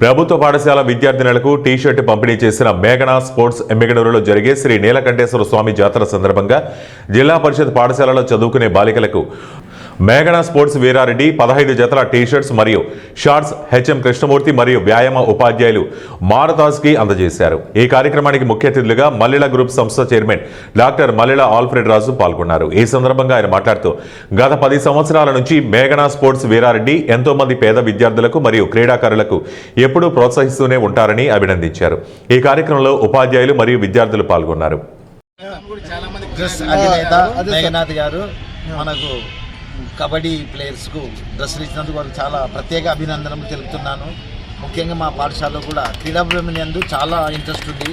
ప్రభుత్వ పాఠశాల విద్యార్థినులకు టీ-షర్ట్ పంపిణీ చేసిన మేఘనా స్పోర్ట్స్ ఎమ్మిగనూరులో జరిగే శ్రీ నీలకంఠేశ్వర స్వామి జాతర సందర్భంగా జిల్లా పరిషత్ పాఠశాలలో చదువుకునే బాలికలకు మేఘనా స్పోర్ట్స్ వీరారెడ్డి 15 జతల టీ-షర్ట్స్ మరియు షార్ట్స్ హెచ్ఎం కృష్ణమూర్తి మరియు వ్యాయామ ఉపాధ్యాయులు మారతాజ్కి అందజేశారు. ఈ కార్యక్రమానికి ముఖ్య అతిథులుగా మల్లిళ గ్రూప్ సంస్థ చైర్మన్ డాక్టర్ మల్లిళ ఆల్ఫ్రెడ్ రాజు పాల్గొన్నారు. ఈ సందర్భంగా ఆయన మాట్లాడుతూ గత 10 సంవత్సరాల నుంచి మేఘనా స్పోర్ట్స్ వీరారెడ్డి ఎంతో మంది పేద విద్యార్థులకు మరియు క్రీడాకారులకు ఎప్పుడూ ప్రోత్సహిస్తూనే ఉంటారని అభినందించారు. ఈ కార్యక్రమంలో ఉపాధ్యాయులు మరియు విద్యార్థులు పాల్గొన్నారు. కబడ్డీ ప్లేయర్స్కు డ్రెస్సులు ఇచ్చినందుకు వారికి చాలా ప్రత్యేక అభినందనలు తెలుపుతున్నాను. ముఖ్యంగా మా పాఠశాలలో కూడా క్రీడాభిమానందు చాలా ఇంట్రెస్ట్ ఉంది.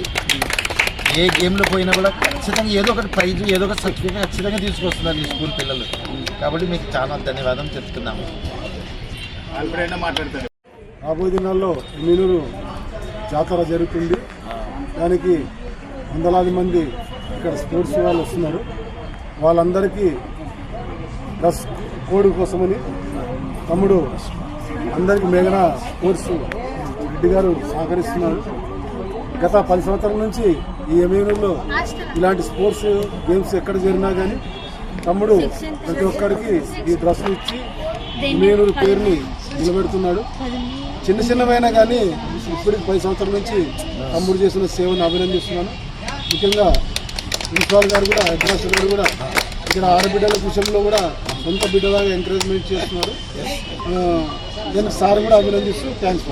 ఏ గేమ్లో పోయినా కూడా ఖచ్చితంగా ఏదో ఒకటి ప్రైజ్ ఏదో ఒక సర్టిఫికేట్ ఖచ్చితంగా తీసుకొస్తున్నారు ఈ స్కూల్ పిల్లలు. కాబట్టి మీకు చాలా ధన్యవాదాలు చెప్తున్నాము. రాబోయే దినాల్లో ఎమ్మిగనూరు జాతర జరుగుతుంది. దానికి వందలాది మంది ఇక్కడ స్పోర్ట్స్ వాళ్ళు వస్తున్నారు. వాళ్ళందరికీ డ్రెస్ కోడ్ కోసమని తమ్ముడు అందరికీ మేఘనా స్పోర్ట్స్ రెడ్డి గారు సహకరిస్తున్నారు. గత 10 సంవత్సరాల నుంచి ఈ ఎమ్మిగనూరులో ఇలాంటి స్పోర్ట్స్ గేమ్స్ ఎక్కడ జరిగినా కానీ తమ్ముడు ప్రతి ఒక్కరికి ఈ డ్రెస్సులు ఇచ్చి ఎమ్మిగనూరు పేరుని నిలబెడుతున్నాడు. చిన్నవైనా కానీ ఇప్పటికి 10 సంవత్సరాల నుంచి తమ్ముడు చేసిన సేవను అభినందిస్తున్నాను. ముఖ్యంగా ప్రిన్సిపాల్ గారు కూడా హెడ్ మాస్టర్ గారు కూడా ఇక్కడ ఆడబిడ్డల విషయంలో కూడా సొంత బిడ్డలాగా ఎంకరేజ్మెంట్ చేస్తున్నారు. నేను సార్ కూడా అభినందిస్తూ థ్యాంక్స్.